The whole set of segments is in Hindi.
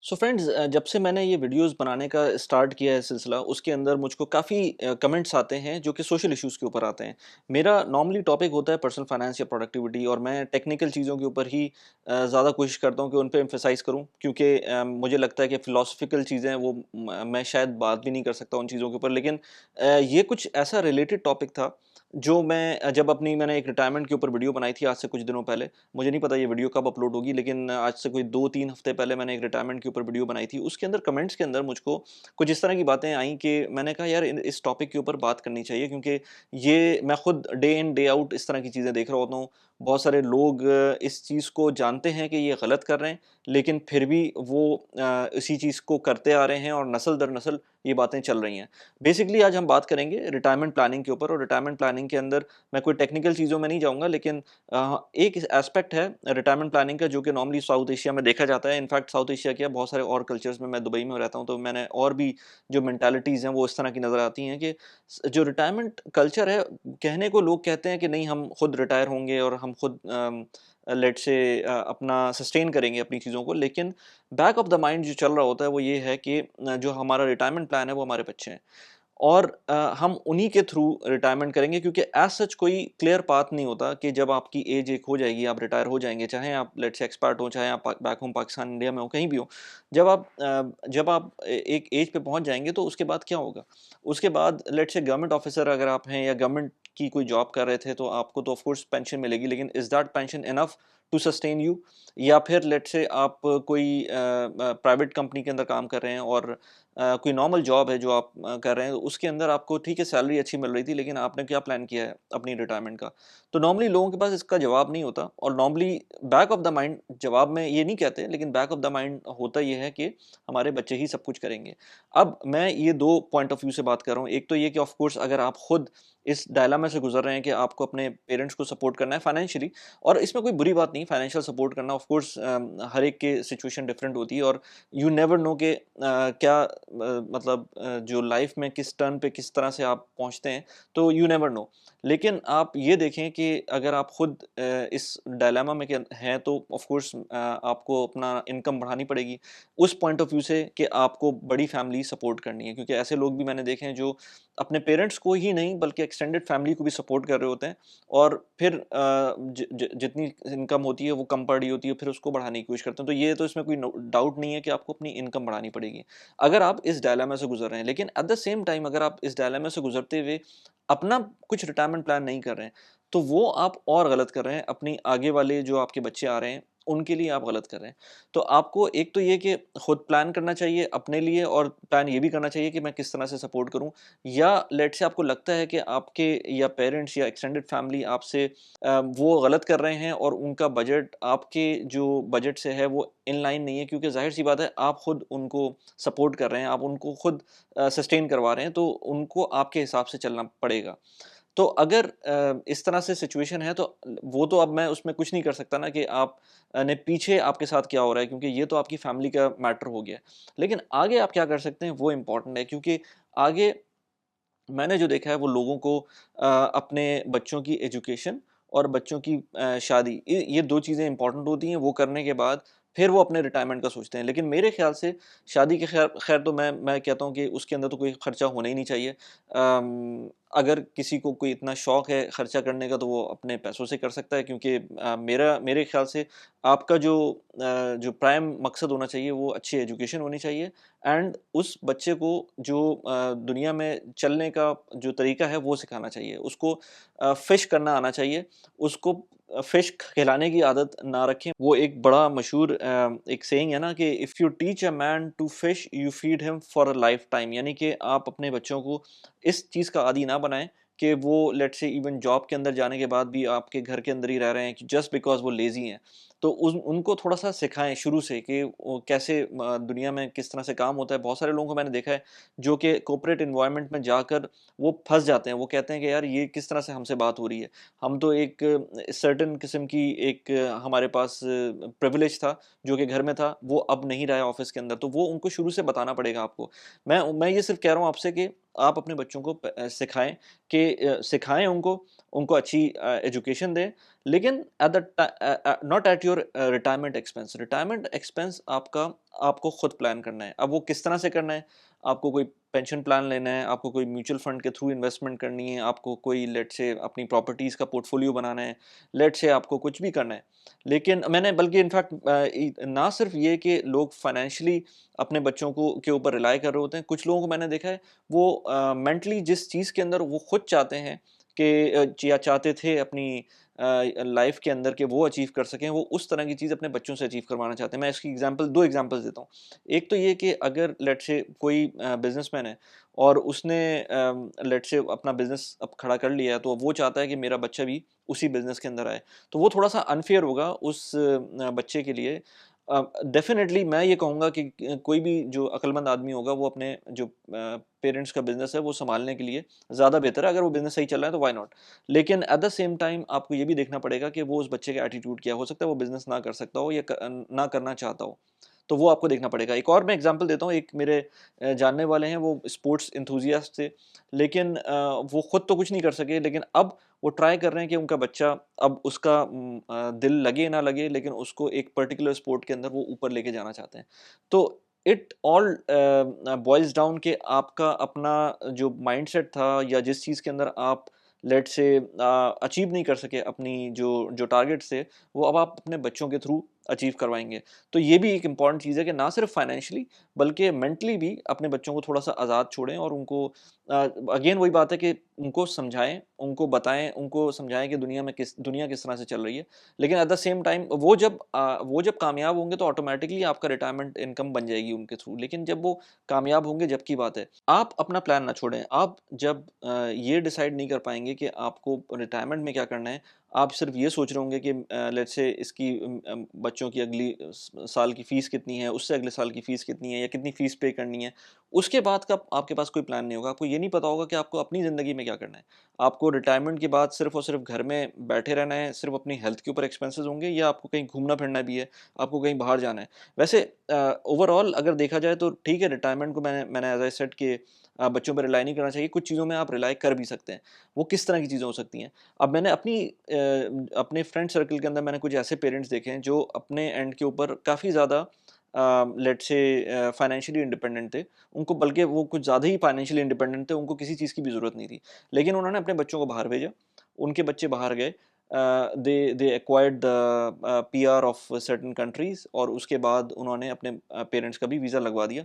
सो फ्रेंड्स जब से मैंने ये वीडियोस बनाने का स्टार्ट किया है सिलसिला उसके अंदर मुझको काफ़ी कमेंट्स आते हैं जो कि सोशल इश्यूज़ के ऊपर आते हैं। मेरा नॉर्मली टॉपिक होता है पर्सनल फाइनेंस या प्रोडक्टिविटी और मैं टेक्निकल चीज़ों के ऊपर ही ज़्यादा कोशिश करता हूँ कि उन पे एम्फेसाइज़ करूँ क्योंकि मुझे लगता है कि फ़िलॉसफिकल चीज़ें वो मैं शायद बात भी नहीं कर सकता उन चीज़ों के ऊपर, लेकिन ये कुछ ऐसा रिलेटेड टॉपिक था जो मैं जब मैंने एक रिटायरमेंट के ऊपर वीडियो बनाई थी आज से कुछ दिनों पहले। मुझे नहीं पता ये वीडियो कब अपलोड होगी, लेकिन आज से कोई 2-3 हफ्ते पहले मैंने एक रिटायरमेंट के ऊपर वीडियो बनाई थी। उसके अंदर कमेंट्स के अंदर मुझको कुछ इस तरह की बातें आईं कि मैंने कहा यार इस टॉपिक के ऊपर बात करनी चाहिए क्योंकि ये मैं खुद डे इन डे आउट इस तरह की चीज़ें देख रहा होता हूँ। बहुत सारे लोग इस चीज़ को जानते हैं कि ये गलत कर रहे हैं, लेकिन फिर भी वो इसी चीज़ को करते आ रहे हैं और नस्ल दर नस्ल ये बातें चल रही हैं। बेसिकली आज हम बात करेंगे रिटायरमेंट प्लानिंग के ऊपर, और रिटायरमेंट प्लानिंग के अंदर मैं कोई टेक्निकल चीज़ों में नहीं जाऊँगा, लेकिन एक एस्पेक्ट है रिटायरमेंट प्लानिंग का जो कि नॉर्मली साउथ एशिया में देखा जाता है। इनफैक्ट साउथ एशिया क्या, बहुत सारे और कल्चर्स में, मैं दुबई में रहता हूँ तो मैंने और भी जो मेंटालिटीज़ हैं वो इस तरह की नज़र आती हैं कि जो रिटायरमेंट कल्चर है, कहने को लोग कहते हैं कि नहीं हम खुद रिटायर होंगे और हम खुद लेट्स से अपना सस्टेन करेंगे अपनी चीज़ों को, लेकिन बैक ऑफ द माइंड जो चल रहा होता है वो ये है कि जो हमारा रिटायरमेंट प्लान है वो हमारे बच्चे हैं और हम उन्हीं के थ्रू रिटायरमेंट करेंगे क्योंकि एज़ सच कोई क्लियर पाथ नहीं होता कि जब आपकी एज एक हो जाएगी, आप रिटायर हो जाएँगे, चाहे आप लेट्स से एक्सपर्ट हो, चाहे आप बैक होम पाकिस्तान, इंडिया में हो, कहीं भी हो। जब आप एक एज पे पहुँच जाएँगे तो उसके बाद क्या होगा? उसके बाद लेट्स से गवर्नमेंट ऑफ़िसर अगर आप हैं या गवर्नमेंट की कोई जॉब कर रहे थे तो आपको तो ऑफ़ कोर्स पेंशन मिलेगी, लेकिन is that pension enough to sustain you? या फिर लेट्स से आप कोई प्राइवेट कंपनी के अंदर काम कर रहे हैं और कोई नॉर्मल जॉब है जो आप कर रहे हैं, उसके अंदर आपको ठीक है सैलरी अच्छी मिल रही थी, लेकिन आपने क्या प्लान किया है अपनी रिटायरमेंट का? तो नॉर्मली लोगों के पास इसका जवाब नहीं होता और normally back of the mind जवाब में ये नहीं कहते, लेकिन बैक ऑफ द माइंड होता ये है कि हमारे बच्चे ही सब कुछ करेंगे। अब मैं ये 2 पॉइंट ऑफ व्यू से बात कर रहा हूँ। एक तो ये कि ऑफ कोर्स अगर आप खुद इस डायलेमा से गुज़र रहे हैं कि आपको अपने पेरेंट्स को सपोर्ट करना है फाइनेंशियली, और इसमें कोई बुरी बात नहीं, फाइनेंशियल सपोर्ट करना ऑफ कोर्स हर एक की सिचुएशन डिफरेंट होती है और यू नेवर नो कि क्या मतलब जो लाइफ में किस टर्न पे किस तरह से आप पहुँचते हैं, तो यू नेवर नो। लेकिन आप ये देखें कि अगर आप खुद इस डायलेमा में के हैं तो ऑफ कोर्स आपको अपना इनकम बढ़ानी पड़ेगी। उस पॉइंट ऑफ व्यू से कि आपको बड़ी फैमिली सपोर्ट करनी है, क्योंकि ऐसे लोग भी मैंने देखे हैं जो अपने पेरेंट्स को ही नहीं बल्कि एक्सटेंडेड फैमिली को भी सपोर्ट कर रहे होते हैं और फिर जितनी इनकम होती है वो कम पड़ रही होती है, फिर उसको बढ़ाने की कोशिश करते हैं। तो ये तो इसमें कोई डाउट नहीं है कि आपको अपनी इनकम बढ़ानी पड़ेगी अगर आप इस डायलेमा से गुजर रहे हैं। लेकिन एट द सेम टाइम अगर आप इस डायलेमा से गुजरते हुए अपना कुछ रिटायरमेंट प्लान नहीं कर रहे हैं, तो वो आप और गलत कर रहे हैं। अपनी आगे वाले जो आपके बच्चे आ रहे हैं उनके लिए आप गलत कर रहे हैं। तो आपको एक तो ये कि खुद प्लान करना चाहिए अपने लिए, और प्लान ये भी करना चाहिए कि मैं किस तरह से सपोर्ट करूं, या लेट्स से आपको लगता है कि आपके या पेरेंट्स या एक्सटेंडेड फैमिली आपसे वो गलत कर रहे हैं और उनका बजट आपके जो बजट से है वो इन लाइन नहीं है, क्योंकि जाहिर सी बात है आप खुद उनको सपोर्ट कर रहे हैं, आप उनको खुद सस्टेन करवा रहे हैं, तो उनको आपके हिसाब से चलना पड़ेगा। तो अगर इस तरह से सिचुएशन है तो वो तो अब मैं उसमें कुछ नहीं कर सकता ना कि आप ने पीछे आपके साथ क्या हो रहा है, क्योंकि ये तो आपकी फैमिली का मैटर हो गया। लेकिन आगे आप क्या कर सकते हैं वो इम्पोर्टेंट है, क्योंकि आगे मैंने जो देखा है वो लोगों को अपने बच्चों की एजुकेशन और बच्चों की शादी, ये 2 चीज़ें इम्पोर्टेंट होती हैं। वो करने के बाद फिर वो अपने रिटायरमेंट का सोचते हैं। लेकिन मेरे ख़्याल से शादी के ख़ैर ख़ैर तो मैं कहता हूँ कि उसके अंदर तो कोई ख़र्चा होना ही नहीं चाहिए। अगर किसी को कोई इतना शौक है ख़र्चा करने का तो वो अपने पैसों से कर सकता है, क्योंकि मेरे ख़्याल से आपका जो प्राइम मकसद होना चाहिए वो अच्छी एजुकेशन होनी चाहिए, एंड उस बच्चे को जो दुनिया में चलने का जो तरीका है वो सिखाना चाहिए। उसको फ़िश करना आना चाहिए, उसको फ़िश खिलाने की आदत ना रखें। वो एक बड़ा मशहूर एक सेइंग है ना कि if you teach a man to fish you feed him for a lifetime, यानी कि आप अपने बच्चों को इस चीज़ का आदी ना बनाएँ कि वो लेट्स से इवन जॉब के अंदर जाने के बाद भी आपके घर के अंदर ही रह रहे हैं कि जस्ट बिकॉज़ वो लेज़ी हैं। तो उन उनको थोड़ा-सा सिखाएँ शुरू से कि वो कैसे दुनिया में किस तरह से काम होता है। बहुत सारे लोगों को मैंने देखा है जो कि कॉर्पोरेट एनवायरनमेंट में जाकर वो फँस जाते हैं। वो कहते हैं कि यार ये किस तरह से हमसे बात हो रही है। हम तो एक सर्टेन किस्म की एक हमारे पास प्रिविलेज था जो कि घर में था, वो अब नहीं रहा है ऑफ़िस के अंदर। तो वो उनको शुरू से बताना पड़ेगा आपको। मैं ये सिर्फ़ कह रहा हूँ आपसे कि आप अपने बच्चों को सिखाएँ कि सिखाएँ उनको, उनको अच्छी एजुकेशन दें, लेकिन not at your retirement expense. Retirement expense आपका आपको खुद प्लान करना है। अब वो किस तरह से करना है? आपको कोई पेंशन प्लान लेना है, आपको कोई म्यूचुअल फंड के थ्रू इन्वेस्टमेंट करनी है, आपको कोई लेट्स से अपनी प्रॉपर्टीज़ का पोर्टफोलियो बनाना है, लेट्स से आपको कुछ भी करना है। लेकिन मैंने बल्कि इनफैक्ट ना सिर्फ ये कि लोग फाइनेंशियली अपने बच्चों को के ऊपर रिलाय कर रहे होते हैं, कुछ लोगों को मैंने देखा है वो मेंटली जिस चीज़ के अंदर वो खुद चाहते हैं कि या चाहते थे अपनी लाइफ के अंदर कि वो अचीव कर सकें, वो उस तरह की चीज़ अपने बच्चों से अचीव करवाना चाहते हैं। मैं इसकी एग्जांपल 2 एग्जांपल्स देता हूँ। एक तो ये कि अगर लेट्स से कोई बिज़नेसमैन है और उसने लेट्स से अपना बिज़नेस अब खड़ा कर लिया है, तो वो चाहता है कि मेरा बच्चा भी उसी बिज़नेस के अंदर आए। तो वो थोड़ा-सा अनफ़ेयर होगा उस बच्चे के लिए। डेफ़िनेटली मैं ये कहूँगा कि कोई भी जो अक्लमंद आदमी होगा वो अपने जो पेरेंट्स का बिज़नेस है वो सँभालने के लिए ज़्यादा बेहतर है। अगर वो बिज़नेस सही चल रहा है तो व्हाई नॉट? लेकिन एट द सेम टाइम आपको ये भी देखना पड़ेगा कि वो उस बच्चे का एटीट्यूड क्या है। हो सकता है वो बिज़नेस ना कर सकता हो या ना करना चाहता हो। तो वो आपको देखना पड़ेगा। एक और मैं एग्ज़ाम्पल देता हूँ, एक मेरे जानने वाले हैं, वो स्पोर्ट्स एंथुसियास्ट थे, लेकिन वो खुद तो कुछ नहीं कर सके, लेकिन अब वो ट्राई कर रहे हैं कि उनका बच्चा अब उसका दिल लगे ना लगे, लेकिन उसको एक पर्टिकुलर स्पोर्ट के अंदर वो ऊपर लेके जाना चाहते हैं। तो इट ऑल बॉइल्स डाउन कि आपका अपना जो माइंडसेट था या जिस चीज़ के अंदर आप लेट्स से अचीव नहीं कर सके अपनी जो जो टारगेट्स थे, वो अब आप अपने बच्चों के थ्रू अचीव करवाएँगे। तो ये भी एक इम्पॉर्टेंट चीज़ है कि ना सिर्फ फाइनेंशियली बल्कि मेंटली भी अपने बच्चों को थोड़ा-सा आज़ाद छोड़ें और उनको अगेन वही बात है कि उनको समझाएँ, उनको बताएँ, उनको समझाएँ कि दुनिया किस तरह से चल रही है। लेकिन एट द सेम टाइम वो जब कामयाब होंगे तो ऑटोमैटिकली आपका रिटायरमेंट इनकम बन जाएगी उनके थ्रू। लेकिन जब वो कामयाब होंगे जब की बात है। आप अपना प्लान ना छोड़ें। आप जब ये डिसाइड नहीं कर पाएँगे कि आपको रिटायरमेंट में क्या करना है, आप सिर्फ़ ये सोच रहे होंगे कि लेट्स से इसकी बच्चों की अगली साल की फ़ीस कितनी है, उससे अगले साल की फ़ीस कितनी है या कितनी फ़ीस पे करनी है। उसके बाद का आपके पास कोई प्लान नहीं होगा। आपको ये नहीं पता होगा कि आपको अपनी ज़िंदगी में क्या करना है। आपको रिटायरमेंट के बाद सिर्फ़ और सिर्फ़ घर में बैठे रहना है, सिर्फ़ अपनी हेल्थ के ऊपर एक्सपेंसेस होंगे या आपको कहीं घूमना-फिरना भी है, आपको कहीं बाहर जाना है। वैसे ओवरऑल अगर देखा जाए तो ठीक है, रिटायरमेंट को मैंने मैंने एज़ आई सेड कि बच्चों पे रिलाय नहीं करना चाहिए। कुछ चीज़ों में आप रिलाय कर भी सकते हैं। वो किस तरह की चीज़ें हो सकती हैं? अब मैंने अपने फ्रेंड सर्कल के अंदर मैंने कुछ ऐसे पेरेंट्स देखे हैं जो अपने एंड के ऊपर काफ़ी ज़्यादा लेट्स से फाइनेंशियली इंडिपेंडेंट थे। उनको बल्कि वो कुछ ज़्यादा ही फाइनेंशियली इंडिपेंडेंट थे, उनको किसी चीज़ की भी ज़रूरत नहीं थी। लेकिन उन्होंने अपने बच्चों को बाहर भेजा, उनके बच्चे बाहर गए। दे acquired the PR of certain countries और उसके बाद उन्होंने अपने पेरेंट्स का भी वीज़ा लगवा दिया।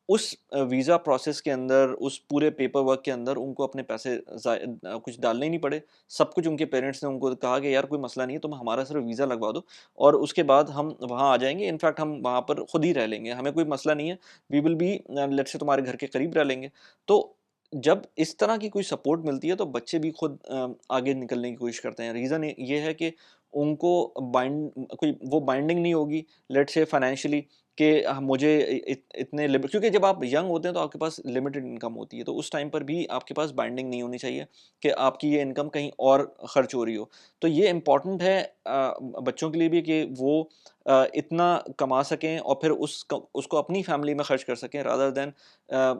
उस वीज़ा प्रोसेस के अंदर, उस पूरे पेपर वर्क के अंदर उनको अपने पैसे कुछ डालने ही नहीं पड़े। सब कुछ उनके पेरेंट्स ने उनको कहा कि यार कोई मसला नहीं है, तुम हमारा सिर्फ़ वीज़ा लगवा दो और उसके बाद हम वहाँ आ जाएँगे। इनफैक्ट हम वहाँ पर खुद ही रह लेंगे, हमें कोई मसला नहीं है। We will be let's say तुम्हारे घर के करीब रह लेंगे। तो जब इस तरह की कोई सपोर्ट मिलती है तो बच्चे भी खुद आगे निकलने की कोशिश करते हैं। रीज़न ये है कि उनको कोई वो बाइंडिंग नहीं होगी लेट्स से फाइनेंशियली कि मुझे इतने लिमिट, क्योंकि जब आप यंग होते हैं तो आपके पास लिमिटेड इनकम होती है, तो उस टाइम पर भी आपके पास बाइंडिंग नहीं होनी चाहिए कि आपकी ये इनकम कहीं और खर्च हो रही हो। तो ये इम्पोर्टेंट है बच्चों के लिए भी कि वो इतना कमा सकें और फिर उसको अपनी फैमिली में खर्च कर सकें, रादर देन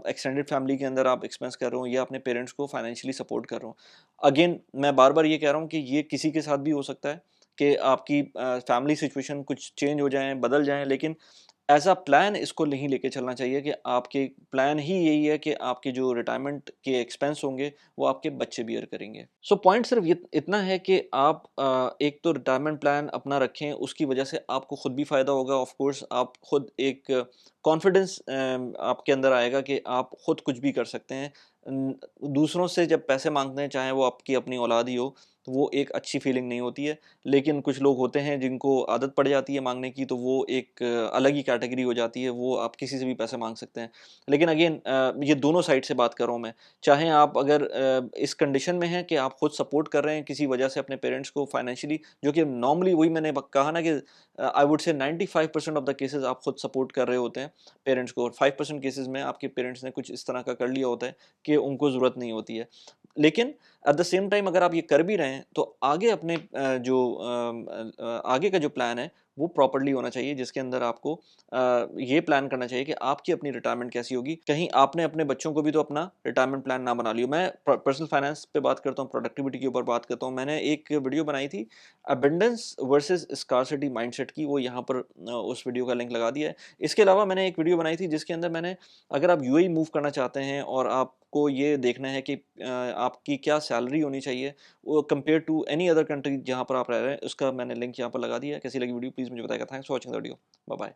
एक्सटेंडेड फैमिली के अंदर आप एक्सपेंस कर रहे हो या अपने पेरेंट्स को फाइनेंशियली सपोर्ट कर रहे हो। अगेन मैं बार बार ये कह रहा हूँ कि ये किसी के साथ भी हो सकता है कि आपकी फैमिली सिचुएशन कुछ चेंज हो जाएँ, बदल जाएँ, लेकिन एज़ अ प्लान इसको नहीं लेके चलना चाहिए कि आपके प्लान ही यही है कि आपके जो रिटायरमेंट के एक्सपेंस होंगे, वो आपके बच्चे बियर करेंगे। सो पॉइंट सिर्फ़ इतना है कि आप एक तो रिटायरमेंट प्लान अपना रखें, उसकी वजह से आपको खुद भी फ़ायदा होगा, ऑफ़ कोर्स आप खुद एक कॉन्फिडेंस आपके अंदर आएगा कि आप खुद कुछ भी कर सकते हैं। दूसरों से जब पैसे माँगते हैं, चाहे वो आपकी अपनी औलाद ही हो, तो वो एक अच्छी फीलिंग नहीं होती है। लेकिन कुछ लोग होते हैं जिनको आदत पड़ जाती है माँगने की, तो वो एक अलग ही कैटेगरी हो जाती है, वो आप किसी से भी पैसे माँग सकते हैं। लेकिन अगेन ये दोनों साइड से बात कर रहा हूँ मैं। चाहे आप अगर इस कंडीशन में हैं कि आप खुद सपोर्ट कर रहे हैं किसी वजह से अपने पेरेंट्स को फाइनेंशियली, जो कि नॉर्मली वही मैंने कहा ना कि I would say 95% of the cases आप खुद सपोर्ट कर रहे होते हैं पेरेंट्स को, और 5% केसेज़ में आपके पेरेंट्स ने कुछ इस तरह का कर लिया होता है कि उनको ज़रूरत नहीं होती है। लेकिन एट द सेम टाइम अगर आप ये कर भी रहे हैं, तो आगे अपने आगे का जो प्लान है, वो प्रॉपर्ली होना चाहिए, जिसके अंदर आपको ये प्लान करना चाहिए कि आपकी अपनी रिटायरमेंट कैसी होगी। कहीं आपने अपने बच्चों को भी तो अपना रिटायरमेंट प्लान ना बना लियो। मैं पर्सनल फाइनेंस पे बात करता हूँ, प्रोडक्टिविटी के ऊपर बात करता हूँ। मैंने एक वीडियो बनाई थी अबंडेंस वर्सेस स्कार्सिटी माइंडसेट की, वो यहाँ पर उस वीडियो का लिंक लगा दिया है। इसके अलावा मैंने एक वीडियो बनाई थी जिसके अंदर मैंने, अगर आप यूएई मूव करना चाहते हैं और आपको ये देखना है कि आपकी क्या सैलरी होनी चाहिए वो compare to any other country जहाँ पर आप रह रहे हैं, उसका मैंने लिंक यहाँ पर लगा दिया है। कैसी लगी वीडियो प्लीज़ मुझे बताइएगा। Thanks for watching the video. Bye bye.